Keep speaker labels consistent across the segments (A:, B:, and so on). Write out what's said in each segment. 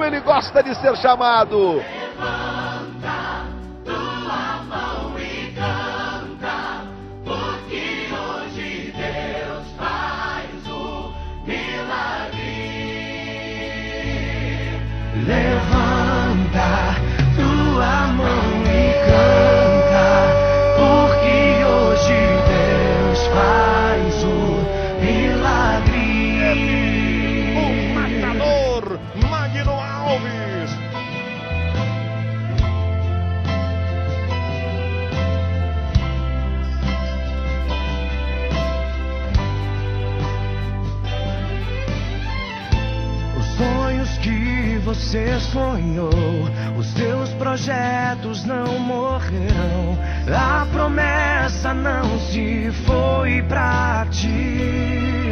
A: ele gosta de ser chamado.
B: Levanta tua mão e canta, porque hoje Deus faz o milagre. Levanta tua mão e canta, porque hoje Deus faz o milagre.
A: O matador Magno Alves.
B: Os sonhos que você sonhou, os seus projetos não morrerão. A promessa não se foi pra ti.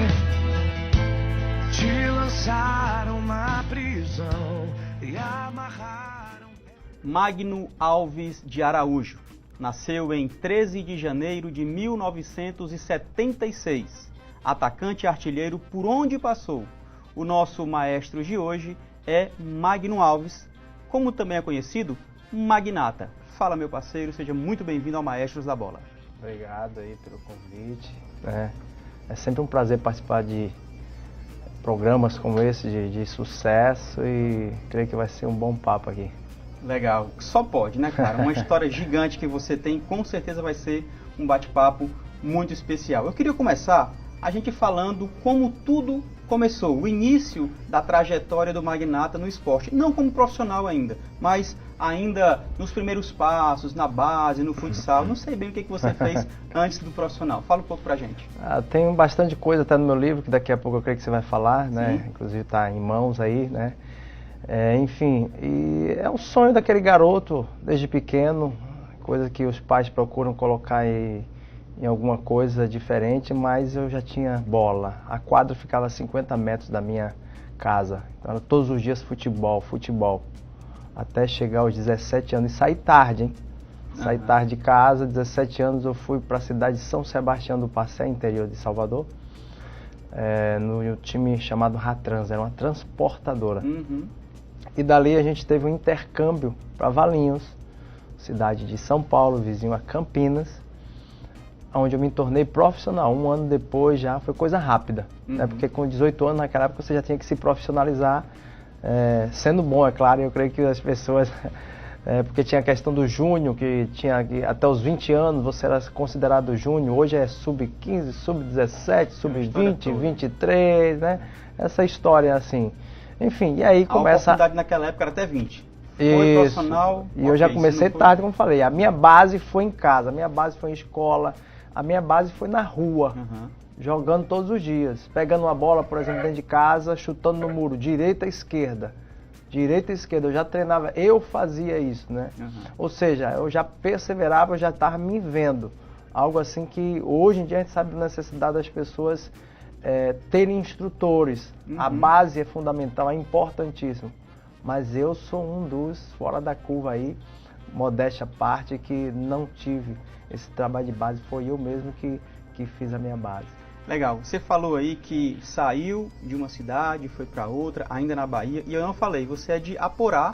B: Te lançaram na prisão e amarraram.
C: Magno Alves de Araújo nasceu em 13 de janeiro de 1976. Atacante e artilheiro por onde passou. O nosso maestro de hoje é Magno Alves, como também é conhecido, Magnata. Fala, meu parceiro, seja muito bem-vindo ao Maestros da Bola.
D: Obrigado aí pelo convite. É sempre um prazer participar de programas como esse, de sucesso, e creio que vai ser um bom papo aqui.
C: Legal, só pode, né, cara? Uma história gigante que você tem, com certeza vai ser um bate-papo muito especial. Eu queria começar a gente falando como tudo começou, o início da trajetória do Magnata no esporte. Não como profissional ainda, mas ainda nos primeiros passos, na base, no futsal. Não sei bem o que você fez antes do profissional. Fala um pouco pra gente.
D: Tem bastante coisa até no meu livro, que daqui a pouco eu creio que você vai falar, né?
C: Sim.
D: Inclusive está em mãos aí, né? Enfim, e é um sonho daquele garoto desde pequeno, coisa que os pais procuram colocar em alguma coisa diferente, mas eu já tinha bola. A quadra ficava a 50 metros da minha casa, então era todos os dias futebol, até chegar aos 17 anos, e saí tarde, hein? Saí tarde de casa, 17 anos eu fui para a cidade de São Sebastião do Passé, interior de Salvador, no time chamado Ratrans, era uma transportadora. E dali a gente teve um intercâmbio para Valinhos, cidade de São Paulo, vizinho a Campinas, onde eu me tornei profissional. Um ano depois já foi coisa rápida, né? Porque com 18 anos naquela época você já tinha que se profissionalizar, sendo bom, é claro. Eu creio que as pessoas, porque tinha a questão do júnior, que tinha até os 20 anos você era considerado júnior. Hoje é sub-15, sub-17, sub-20, 23, né? Essa história assim. Enfim, e aí começa...
C: A oportunidade naquela época era até 20. Foi
D: Isso.
C: profissional.
D: E eu já comecei tarde, como falei. A minha base foi em casa, a minha base foi em escola, a minha base foi na rua, jogando todos os dias. Pegando uma bola, por exemplo, dentro de casa, chutando no muro, direita, esquerda. Direita e esquerda, eu já treinava, eu fazia isso, né? Ou seja, eu já perseverava, eu já estava me vendo. Algo assim que hoje em dia a gente sabe da necessidade das pessoas terem instrutores. A base é fundamental, é importantíssimo. Mas eu sou um dos fora da curva aí, modéstia à parte, que não tive esse trabalho de base. Foi eu mesmo que fiz a minha base.
C: Legal, você falou aí que saiu de uma cidade, foi para outra, ainda na Bahia, e eu não falei, você é de Aporá,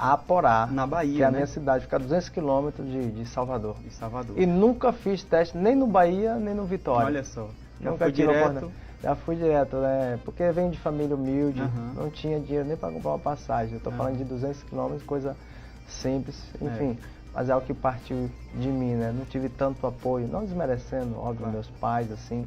D: na
C: Bahia,
D: que é a
C: né?
D: minha cidade, fica a 200 quilômetros de Salvador.
C: De Salvador.
D: E nunca fiz teste nem no Bahia, nem no Vitória.
C: Olha só, não
D: Nunca
C: foi
D: tive
C: direto.
D: Já fui direto, né? Porque venho de família humilde, não tinha dinheiro nem para comprar uma passagem. Eu tô falando de 200 quilômetros, coisa simples, enfim. Mas é o que partiu de mim, né? Não tive tanto apoio, não desmerecendo, óbvio, meus pais, assim,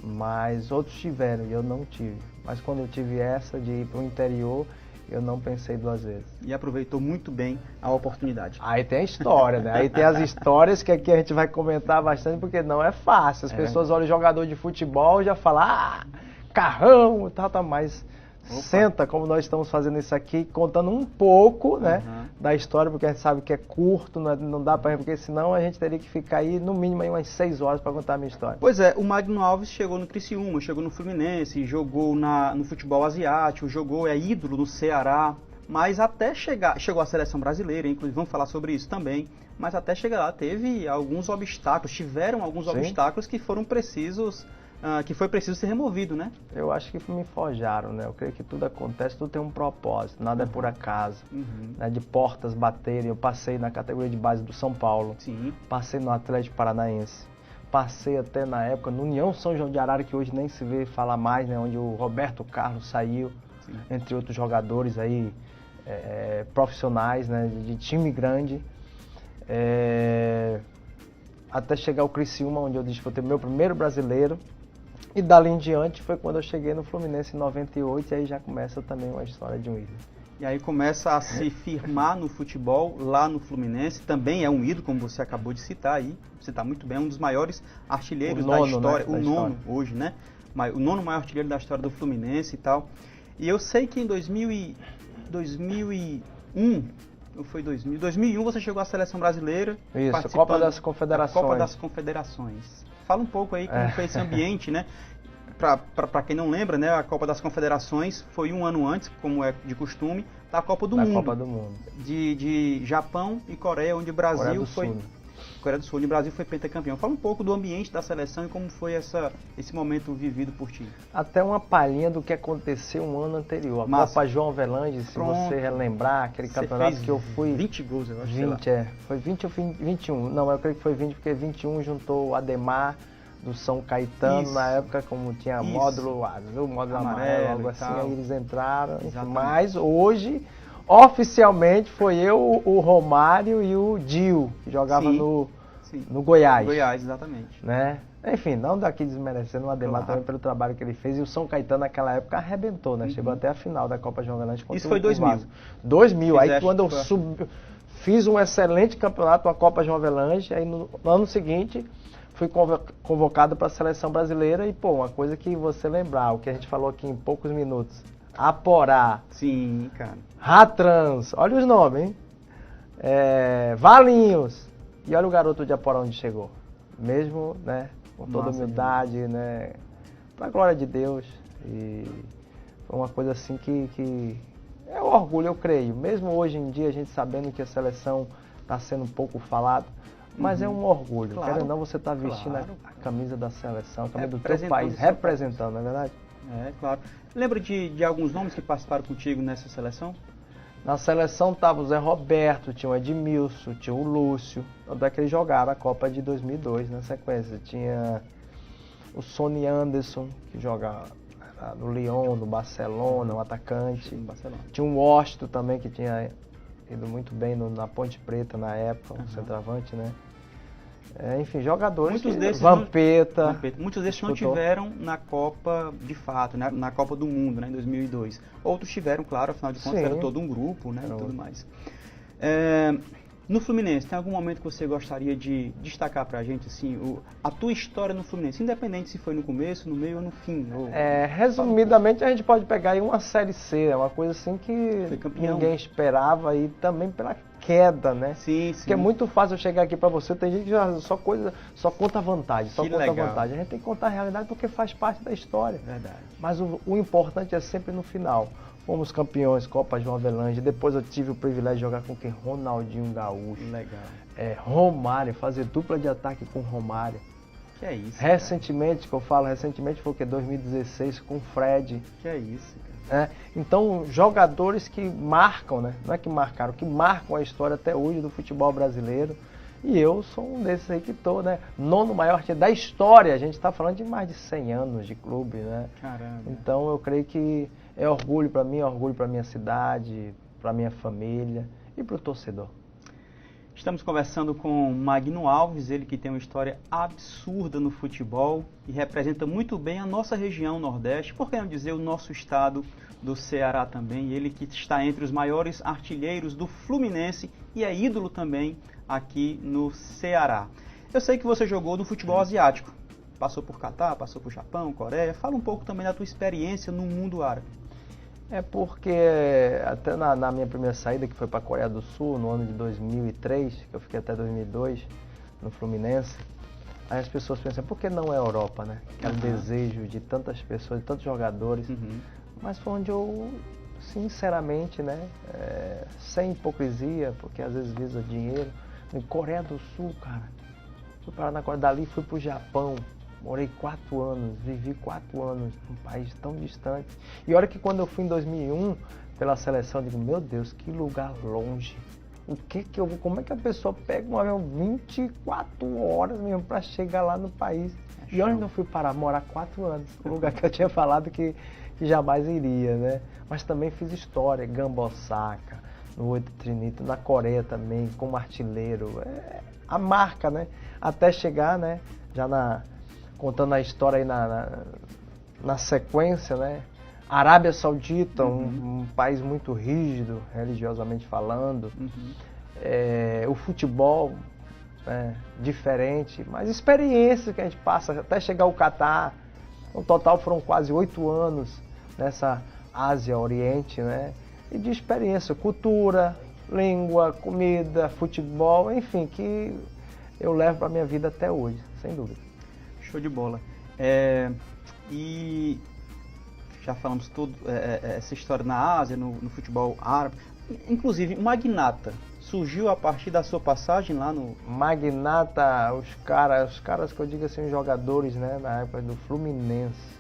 D: mas outros tiveram e eu não tive. Mas quando eu tive essa de ir para o interior, eu não pensei duas vezes.
C: E aproveitou muito bem a oportunidade.
D: Aí tem a história, né? Aí tem as histórias que aqui a gente vai comentar bastante, porque não é fácil. As pessoas olham jogador de futebol e já falam, carrão e tal, mas senta, como nós estamos fazendo isso aqui, contando um pouco, né, da história, porque a gente sabe que é curto, não dá para, porque senão a gente teria que ficar aí no mínimo aí umas 6 horas para contar a minha história.
C: Pois é, o Magno Alves chegou no Criciúma, chegou no Fluminense, jogou no futebol asiático, é ídolo no Ceará, mas até chegou à seleção brasileira, inclusive vamos falar sobre isso também, mas até chegar lá tiveram alguns obstáculos que foram precisos que foi preciso ser removido, né?
D: Eu acho que me forjaram, né? Eu creio que tudo acontece, tudo tem um propósito, nada é por acaso. Né? De portas baterem, eu passei na categoria de base do São Paulo,
C: Sim.
D: passei no Atlético Paranaense, passei até na época no União São João de Arara, que hoje nem se vê falar mais, né? Onde o Roberto Carlos saiu,
C: Sim.
D: entre outros jogadores aí, profissionais, né? De time grande. Até chegar ao Criciúma, onde eu disputei meu primeiro brasileiro. E dali em diante foi quando eu cheguei no Fluminense em 98, e aí já começa também uma história de um ídolo.
C: E aí começa a se firmar no futebol lá no Fluminense, também é um ídolo, como você acabou de citar aí, você está muito bem, é um dos maiores artilheiros da história,
D: né,
C: o nono hoje, né? O nono maior artilheiro da história do Fluminense e tal. E eu sei que em 2001, ou foi 2001 você chegou à Seleção Brasileira.
D: Isso, Copa das Confederações.
C: Copa das Confederações. Fala um pouco aí como foi esse ambiente, né? Para quem não lembra, né, a Copa das Confederações foi um ano antes, como é de costume, da Copa do Mundo.
D: Copa do Mundo.
C: De Japão e Coreia, onde o Brasil
D: Sul.
C: Coreia do Sul, onde o Brasil foi pentacampeão. Fala um pouco do ambiente da seleção e como foi esse momento vivido por ti.
D: Até uma palhinha do que aconteceu um ano anterior. A Copa João Avelange, se você relembrar, aquele campeonato que eu fui...
C: 20 gols, eu acho.
D: 20, foi 20 ou 21. Não, eu creio que foi 20, porque 21 juntou o Ademar do São Caetano, na época, como tinha módulo azul, módulo amarelo, algo assim, aí eles entraram. Enfim, mas hoje, oficialmente, foi eu, o Romário e o Dil, que jogava no Goiás.
C: Goiás, exatamente.
D: Né? Enfim, não daqui desmerecendo o Ademar também pelo trabalho que ele fez. E o São Caetano naquela época arrebentou, né? Chegou até a final da Copa João Avelange.
C: Isso foi 2000.
D: 2000. Aí quando eu fiz um excelente campeonato, a Copa João Avelange, aí no ano seguinte fui convocado para a Seleção Brasileira e, pô, uma coisa que você lembrar, o que a gente falou aqui em poucos minutos. Aporá.
C: Sim, cara.
D: Ratrans. Olha os nomes, hein? Valinhos. E olha o garoto de Aporá onde chegou. Mesmo, né? Com toda humildade, né? Pra glória de Deus. E foi uma coisa assim que é um orgulho, eu creio. Mesmo hoje em dia, a gente sabendo que a seleção está sendo um pouco falada, mas é um orgulho.
C: Claro,
D: Quero ou não, você tá vestindo a camisa da seleção, a camisa do teu país,
C: seu
D: representando, não é verdade?
C: Claro. Lembra de alguns nomes que participaram contigo nessa seleção?
D: Na seleção tava o Zé Roberto, tinha o Edmilson, tinha o Lúcio, onde é que eles jogaram a Copa de 2002 na sequência. Tinha o Sony Anderson, que joga no Lyon, no Barcelona, um atacante. Tinha o Washington também, que tinha ido muito bem na Ponte Preta na época, um centroavante, né? Enfim, jogadores.
C: Muitos desses
D: Vampeta.
C: Muitos desses não tiveram na Copa de fato, né? Na Copa do Mundo, né, em 2002. Outros tiveram, claro, afinal de contas era todo um grupo, né, e tudo mais. No Fluminense, tem algum momento que você gostaria de destacar pra gente, assim, a tua história no Fluminense, independente se foi no começo, no meio ou no fim?
D: Resumidamente, a gente pode pegar aí uma Série C, é uma coisa assim que ninguém esperava, e também pela queda, né?
C: Sim.
D: Porque é muito fácil eu chegar aqui pra você, tem gente que só conta vantagem, vantagem. A gente tem que contar a realidade porque faz parte da história.
C: Verdade.
D: Mas o importante é sempre no final. Fomos campeões, Copa João Avelange, depois eu tive o privilégio de jogar com quem? Ronaldinho Gaúcho.
C: Legal.
D: Romário, fazer dupla de ataque com Romário.
C: Que é isso,
D: recentemente, que eu falo, foi o que? 2016 com Fred.
C: Que é isso, cara.
D: Então, jogadores que marcam, né? Não é que marcaram, que marcam a história até hoje do futebol brasileiro. E eu sou um desses aí que estou, né? Nono maior artilheiro da história. A gente está falando de mais de 100 anos de clube, né?
C: Caramba.
D: Então, eu creio que é orgulho para mim, orgulho para minha cidade, para minha família e para o torcedor.
C: Estamos conversando com Magno Alves, ele que tem uma história absurda no futebol e representa muito bem a nossa região Nordeste, por que não dizer o nosso estado do Ceará também. Ele que está entre os maiores artilheiros do Fluminense e é ídolo também aqui no Ceará. Eu sei que você jogou no futebol asiático, passou por Catar, passou por Japão, Coreia. Fala um pouco também da tua experiência no mundo árabe.
D: Porque até na minha primeira saída, que foi para a Coreia do Sul, no ano de 2003, que eu fiquei até 2002 no Fluminense, aí as pessoas pensam, por que não é Europa, né? Que é o desejo de tantas pessoas, de tantos jogadores. Mas foi onde eu, sinceramente, né, sem hipocrisia, porque às vezes visa dinheiro, em Coreia do Sul, cara. Fui parar na Coreia, dali fui pro Japão, Morei 4 anos, vivi 4 anos num país tão distante. E olha que quando eu fui em 2001 pela seleção, eu digo, meu Deus, que lugar longe. Como é que a pessoa pega um avião 24 horas mesmo para chegar lá no país? E onde eu fui parar? Morar 4 anos, um lugar que eu tinha falado que jamais iria, né? Mas também fiz história, Gambossaca, no 8 Trinito, na Coreia também, como artilheiro. A marca, né? Até chegar, né? Contando a história aí na sequência, né? Arábia Saudita, um país muito rígido, religiosamente falando. O futebol, né, diferente, mas experiência que a gente passa até chegar ao Catar. No total foram quase 8 anos nessa Ásia, Oriente, né? E de experiência, cultura, língua, comida, futebol, enfim, que eu levo para a minha vida até hoje, sem dúvida.
C: Show de bola. E já falamos tudo, essa história na Ásia, no futebol árabe. Inclusive, Magnata surgiu a partir da sua passagem lá no...
D: Magnata, os caras que eu digo assim, os jogadores, né, na época do Fluminense.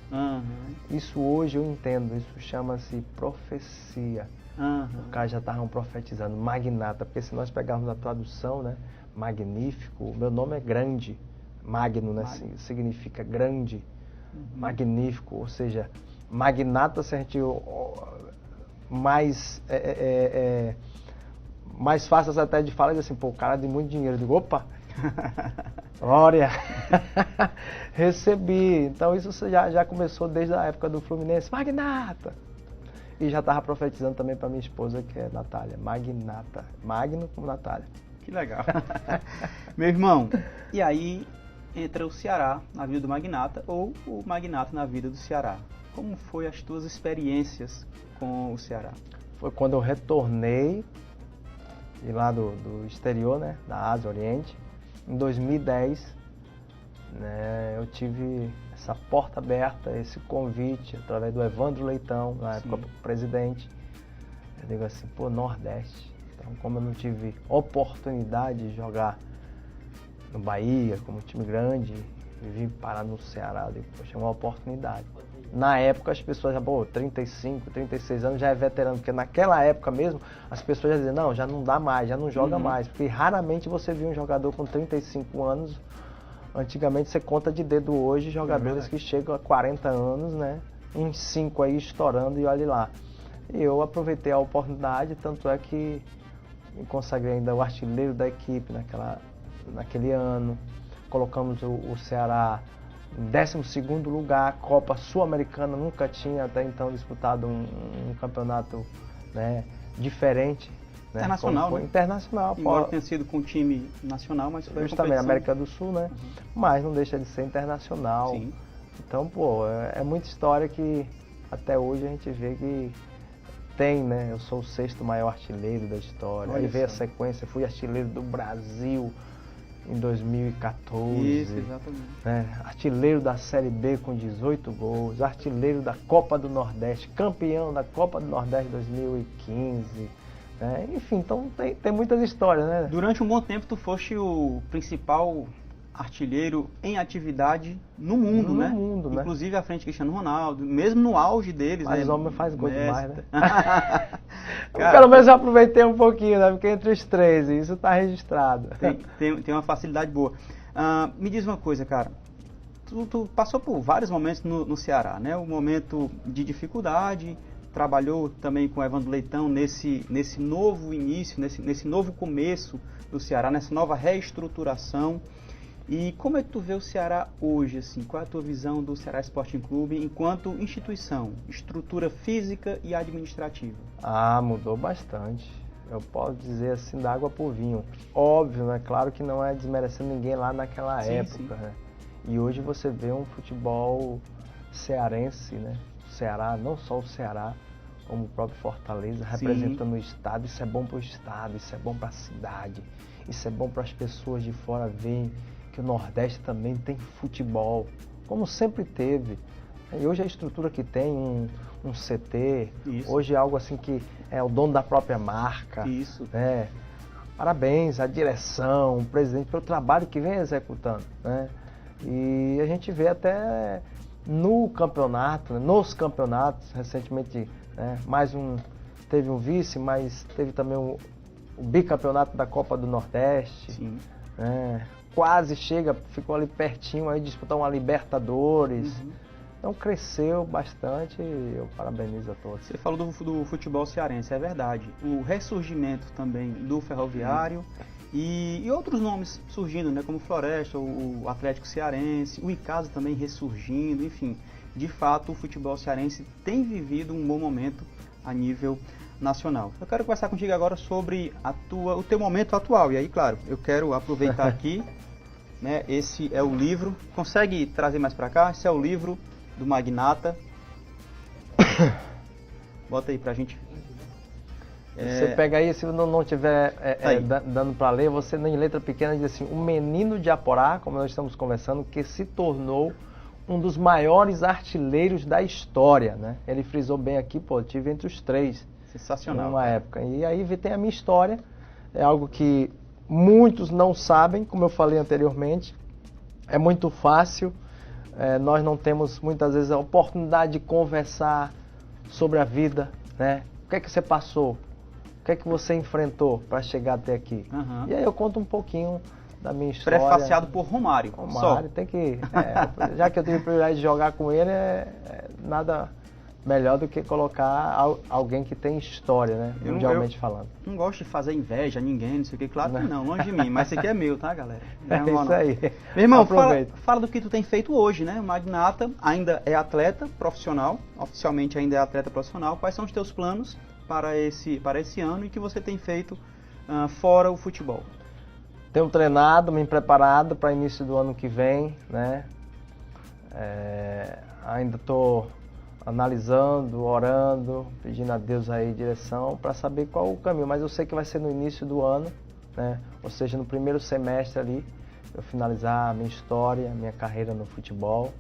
D: Isso hoje eu entendo, isso chama-se profecia. Os caras já estavam profetizando, Magnata, porque se nós pegarmos a tradução, né, magnífico, meu nome é grande, magno, né, significa grande, magnífico, ou seja, magnata, se a gente mais fácil até de falar, assim, pô, o cara de muito dinheiro, eu digo, opa, glória, recebi. Então isso já começou desde a época do Fluminense, magnata, e já estava profetizando também para minha esposa, que é Natália, magnata, magno como Natália.
C: Que legal. Meu irmão, e aí entra o Ceará na vida do Magnata, ou o Magnata na vida do Ceará. Como foi as tuas experiências com o Ceará?
D: Foi quando eu retornei de lá do exterior, né, da Ásia, Oriente, em 2010, né, eu tive essa porta aberta, esse convite, através do Evandro Leitão, na época presidente. Eu digo assim, pô, Nordeste. Então, como eu não tive oportunidade de jogar no Bahia, como time grande, e vim parar no Ceará, eu digo, poxa, é uma oportunidade. Na época as pessoas já, 35, 36 anos já é veterano, porque naquela época mesmo as pessoas já diziam, não, já não dá mais, já não joga mais, porque raramente você viu um jogador com 35 anos, antigamente você conta de dedo hoje jogadores que chegam a 40 anos, né, uns 5 aí estourando e olha lá. E eu aproveitei a oportunidade, tanto é que me consagrei ainda o artilheiro da equipe naquele ano, colocamos o Ceará em 12º lugar, Copa Sul-Americana, nunca tinha até então disputado um campeonato, né, diferente. Né,
C: internacional, né?
D: Internacional.
C: Embora tenha sido com o time nacional, mas foi
D: justamente América do Sul, né? Mas não deixa de ser internacional.
C: Sim.
D: Então, pô, é muita história que até hoje a gente vê que tem, né? Eu sou o 6º maior artilheiro da história. Aí veio a sequência, fui artilheiro do Brasil em 2014.
C: Isso, exatamente.
D: Né? Artilheiro da Série B com 18 gols, artilheiro da Copa do Nordeste, campeão da Copa do Nordeste 2015. Né? Enfim, então tem muitas histórias, né?
C: Durante um bom tempo tu foste o principal artilheiro em atividade no mundo, né?
D: No mundo, né?
C: Inclusive à frente de Cristiano Ronaldo, mesmo no auge deles.
D: Mas
C: né?
D: o homem faz gol demais, né?
C: Cara,
D: pelo menos eu aproveitei um pouquinho, né? Porque entre os 3, isso tá registrado.
C: Tem uma facilidade boa. Me diz uma coisa, cara. Tu passou por vários momentos no Ceará, né? Um momento de dificuldade, trabalhou também com o Evandro Leitão nesse novo início, nesse novo começo do Ceará, nessa nova reestruturação. E como é que tu vê o Ceará hoje, assim? Qual é a tua visão do Ceará Sporting Clube enquanto instituição, estrutura física e administrativa?
D: Mudou bastante. Eu posso dizer assim, da água pro vinho. Óbvio, né? Claro que não é desmerecendo ninguém lá naquela época, né? E hoje você vê um futebol cearense, né? O Ceará, não só o Ceará, como o próprio Fortaleza, representando o estado. Isso é bom pro estado, isso é bom pra cidade, isso é bom para as pessoas de fora verem que o Nordeste também tem futebol, como sempre teve. E hoje a estrutura que tem, um CT, hoje é algo assim que é o dono da própria marca.
C: Isso.
D: Né? Parabéns à direção, o presidente, pelo trabalho que vem executando. Né? E a gente vê até no campeonato, né, nos campeonatos, recentemente, né, teve um vice, mas teve também o bicampeonato da Copa do Nordeste.
C: Sim.
D: Né, quase ficou ali pertinho aí de disputar uma Libertadores. Então cresceu bastante e eu parabenizo a todos.
C: Você falou do futebol cearense, é verdade. O ressurgimento também do Ferroviário e outros nomes surgindo, né, como Floresta, o Atlético Cearense, o Icasa também ressurgindo, enfim. De fato, o futebol cearense tem vivido um bom momento a nível nacional. Eu quero conversar contigo agora sobre o teu momento atual. E aí, claro, eu quero aproveitar aqui, né, esse é o livro. Consegue trazer mais para cá? Esse é o livro do Magnata. Bota aí pra gente.
D: Você pega aí, se não estiver dando para ler, você em letra pequena diz assim: o menino de Aporá, como nós estamos conversando, que se tornou um dos maiores artilheiros da história, né? Ele frisou bem aqui, pô, eu tive entre os 3.
C: Sensacional.
D: Numa época. E aí tem a minha história, é algo que muitos não sabem, como eu falei anteriormente. É muito fácil. Nós não temos muitas vezes a oportunidade de conversar sobre a vida, né? O que é que você passou? O que é que você enfrentou para chegar até aqui? E aí eu conto um pouquinho da minha história.
C: Prefaciado por Romário.
D: Romário, tem que... já que eu tive o privilégio de jogar com ele, nada melhor do que colocar alguém que tem história, né? Mundialmente falando.
C: Não gosto de fazer inveja a ninguém, não sei o que, claro que não, longe de mim, mas esse aqui é meu, tá, galera?
D: É isso aí.
C: Meu irmão, fala do que tu tem feito hoje, né? O Magnata ainda é atleta profissional, oficialmente ainda é atleta profissional. Quais são os teus planos para esse ano e que você tem feito fora o futebol?
D: Tenho treinado, me preparado para início do ano que vem, né? Ainda estou analisando, orando, pedindo a Deus aí direção para saber qual o caminho, mas eu sei que vai ser no início do ano, né? Ou seja, no primeiro semestre ali, eu finalizar a minha história, a minha carreira no futebol.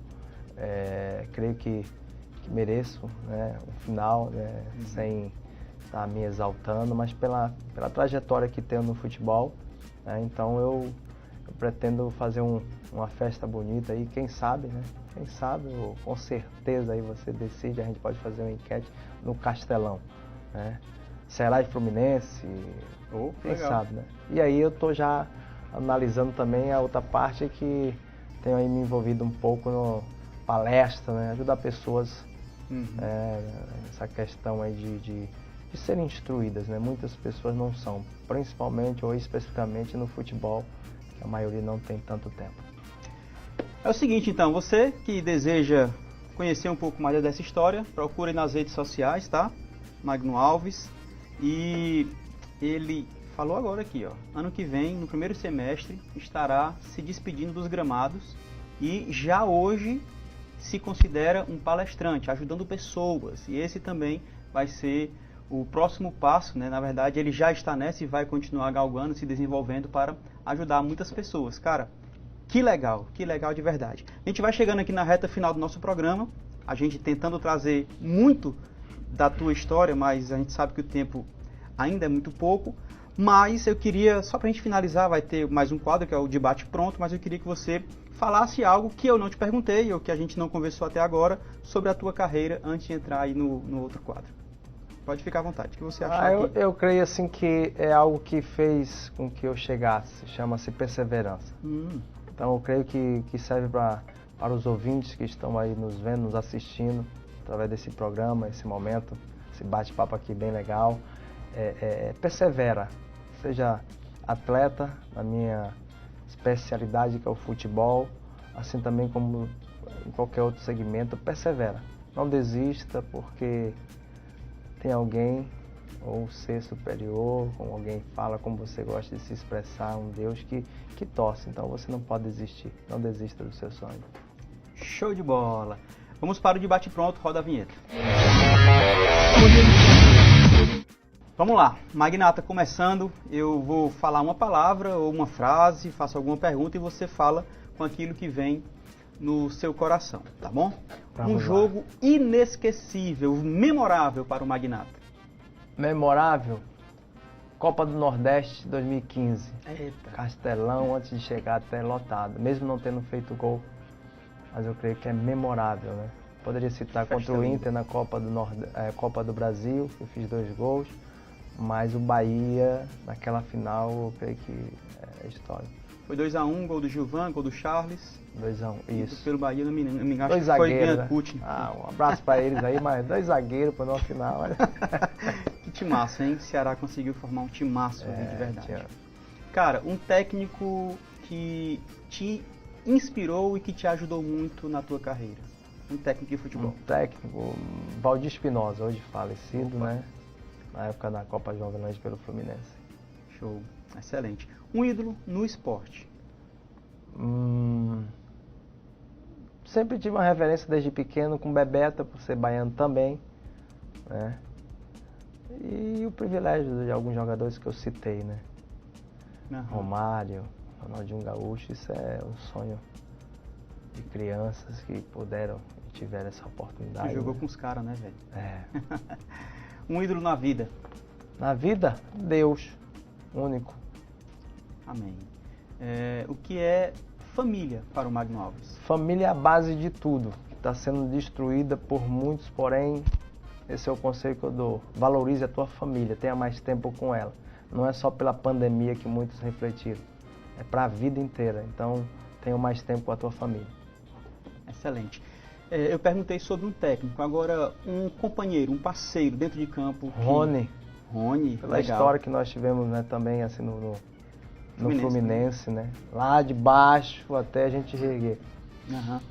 D: Creio que mereço, né, um final, né, sem estar me exaltando, mas pela trajetória que tenho no futebol, né? Então eu pretendo fazer uma festa bonita aí, quem sabe, né? Quem sabe, com certeza aí você decide, a gente pode fazer uma enquete no Castelão, né? Ceará e Fluminense, quem
C: legal.
D: sabe, né? E aí eu tô já analisando também a outra parte que tenho aí me envolvido um pouco no palestra, né? Ajudar pessoas, essa questão aí de serem instruídas, né? Muitas pessoas não são, principalmente ou especificamente no futebol, que a maioria não tem tanto tempo.
C: É o seguinte, então, você que deseja conhecer um pouco mais dessa história, procure nas redes sociais, tá? Magno Alves. E ele falou agora aqui, ó, ano que vem, no primeiro semestre, estará se despedindo dos gramados e já hoje se considera um palestrante, ajudando pessoas. E esse também vai ser o próximo passo, né? Na verdade, ele já está nessa e vai continuar galgando, se desenvolvendo para ajudar muitas pessoas. Cara, que legal de verdade. A gente vai chegando aqui na reta final do nosso programa, a gente tentando trazer muito da tua história, mas a gente sabe que o tempo ainda é muito pouco. Mas eu queria, só para a gente finalizar, vai ter mais um quadro que é o Debate Pronto, mas eu queria que você falasse algo que eu não te perguntei, ou que a gente não conversou até agora, sobre a tua carreira antes de entrar aí no outro quadro. Pode ficar à vontade, o que você achar aqui?
D: Eu creio assim que é algo que fez com que eu chegasse, chama-se perseverança. Então eu creio que serve para os ouvintes que estão aí nos vendo, nos assistindo, através desse programa, esse momento, esse bate-papo aqui bem legal. Persevera, seja atleta, na minha especialidade que é o futebol, assim também como em qualquer outro segmento, persevera. Não desista porque tem alguém, ou um ser superior, como alguém fala, como você gosta de se expressar, um Deus que torce. Então você não pode desistir, não desista do seu sonho.
C: Show de bola! Vamos para o debate pronto, roda a vinheta. Vamos lá, Magnata começando, eu vou falar uma palavra ou uma frase, faço alguma pergunta e você fala com aquilo que vem no seu coração, tá bom? Um jogo inesquecível, memorável para o Magnata.
D: Memorável? Copa do Nordeste 2015.
C: Eita.
D: Castelão, antes de chegar até lotado. Mesmo não tendo feito gol, mas eu creio que é memorável, né? Poderia citar
C: Festa
D: contra o
C: linda.
D: Inter na Copa do Brasil, que eu fiz 2 gols. Mas o Bahia, naquela final, eu creio que é história.
C: Foi 2-1, gol do Gilvan, gol do Charles.
D: 2-1, isso.
C: Pelo Bahia, não me engano,
D: 2
C: acho que foi
D: zagueiros, né?
C: Biancucci.
D: Um abraço pra eles aí, mas 2 zagueiros para no final. Olha.
C: Que timaço, hein? O Ceará conseguiu formar um timaço ali, de verdade.
D: tinha-
C: Cara, um técnico que te inspirou e que te ajudou muito na tua carreira. Um técnico de
D: Um
C: futebol.
D: técnico, Valdir Espinosa, hoje falecido,
C: Opa.
D: né? Na época da Copa João Grande pelo Fluminense.
C: Show. Excelente. Um ídolo no esporte.
D: Sempre tive uma referência desde pequeno com Bebeto, por ser baiano também, né? E o privilégio de alguns jogadores que eu citei, né?
C: Aham.
D: Romário, Ronaldinho Gaúcho, isso é um sonho de crianças que puderam e tiveram essa oportunidade.
C: Tu jogou
D: né?
C: com os caras, né, velho?
D: É.
C: Um ídolo na vida.
D: Na vida, Deus, único.
C: Amém. O que é família para o Magno Alves?
D: Família é a base de tudo, que está sendo destruída por muitos, porém, esse é o conselho que eu dou. Valorize a tua família, tenha mais tempo com ela. Não é só pela pandemia que muitos refletiram, é para a vida inteira. Então, tenha mais tempo com a tua família.
C: Excelente. Eu perguntei sobre um técnico, agora um companheiro, um parceiro dentro de campo.
D: Rony,
C: Rony,
D: pela
C: legal.
D: história que nós tivemos, né, também assim no
C: Fluminense,
D: Fluminense, né? Lá de baixo até a gente reerguer.
C: Aham.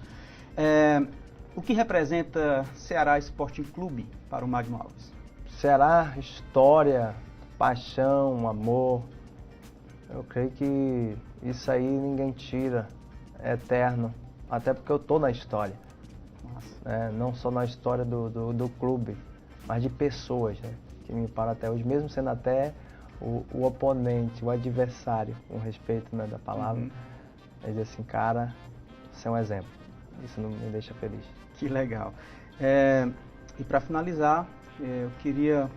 C: O que representa Ceará Sporting Clube para o Magno Alves?
D: Ceará, história, paixão, amor. Eu creio que isso aí ninguém tira, é eterno. Até porque eu tô na história,
C: Nossa.
D: né? Não só na história do clube, mas de pessoas, né? Que me param até hoje, mesmo sendo até o oponente, o adversário, com respeito, né, da palavra.
C: Uhum.
D: Ele diz assim, cara, você é um exemplo. Isso não me deixa feliz.
C: Que legal. E para finalizar, eu queria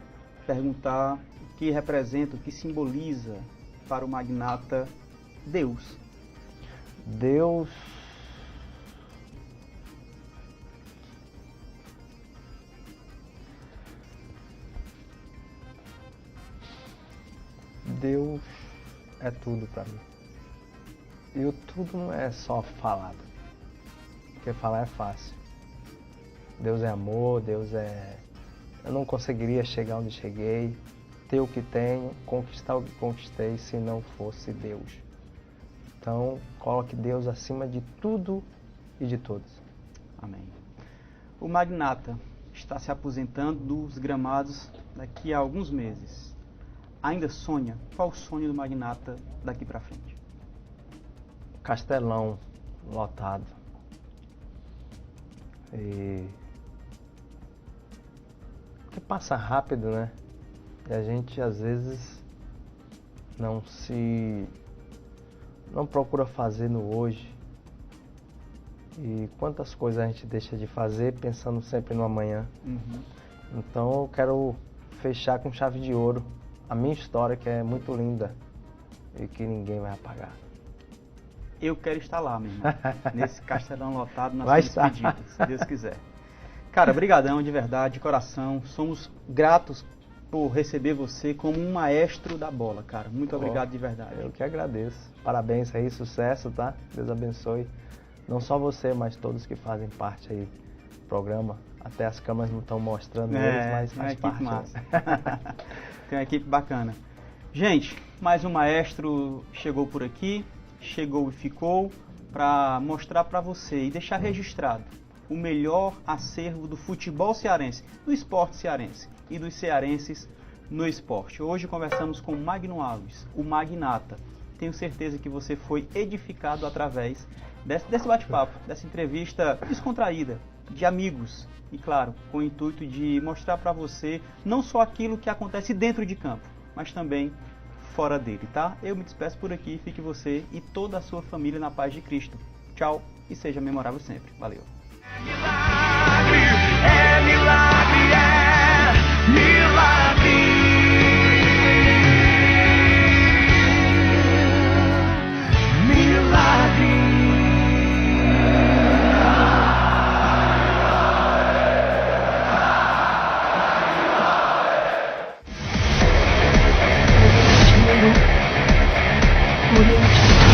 C: perguntar o que representa, o que simboliza para o magnata Deus.
D: Deus é tudo para mim. E o tudo não é só falado, porque falar é fácil. Deus é amor, Deus é... Eu não conseguiria chegar onde cheguei, ter o que tenho, conquistar o que conquistei se não fosse Deus. Então, coloque Deus acima de tudo e de todos.
C: Amém. O magnata está se aposentando dos gramados daqui a alguns meses. Ainda sonha? Qual o sonho do magnata daqui para frente?
D: Castelão lotado. E que passa rápido, né? E a gente às vezes não procura fazer no hoje. E quantas coisas a gente deixa de fazer pensando sempre no amanhã.
C: Uhum.
D: Então eu quero fechar com chave de ouro a minha história, que é muito linda e que ninguém vai apagar.
C: Eu quero estar lá, meu irmão. Nesse castelão lotado, nas
D: Vai
C: suas
D: estar.
C: despedidas, se Deus quiser. Cara, brigadão de verdade, de coração. Somos gratos por receber você como um maestro da bola, cara. Muito obrigado de verdade.
D: Eu que agradeço. Parabéns aí, sucesso, tá? Deus abençoe. Não só você, mas todos que fazem parte aí do programa. Até as câmeras não estão mostrando eles, mas
C: tem uma
D: faz
C: equipe
D: parte.
C: massa.
D: Né?
C: Tem uma equipe bacana. Gente, mais um maestro chegou por aqui, chegou e ficou para mostrar para você e deixar registrado o melhor acervo do futebol cearense, do esporte cearense e dos cearenses no esporte. Hoje conversamos com Magno Alves, o magnata. Tenho certeza que você foi edificado através desse bate-papo, dessa entrevista descontraída, de amigos. E claro, com o intuito de mostrar para você não só aquilo que acontece dentro de campo, mas também fora dele, tá? Eu me despeço por aqui, fique você e toda a sua família na paz de Cristo. Tchau e seja memorável sempre. Valeu!
B: Milagre, milagre. escuridão.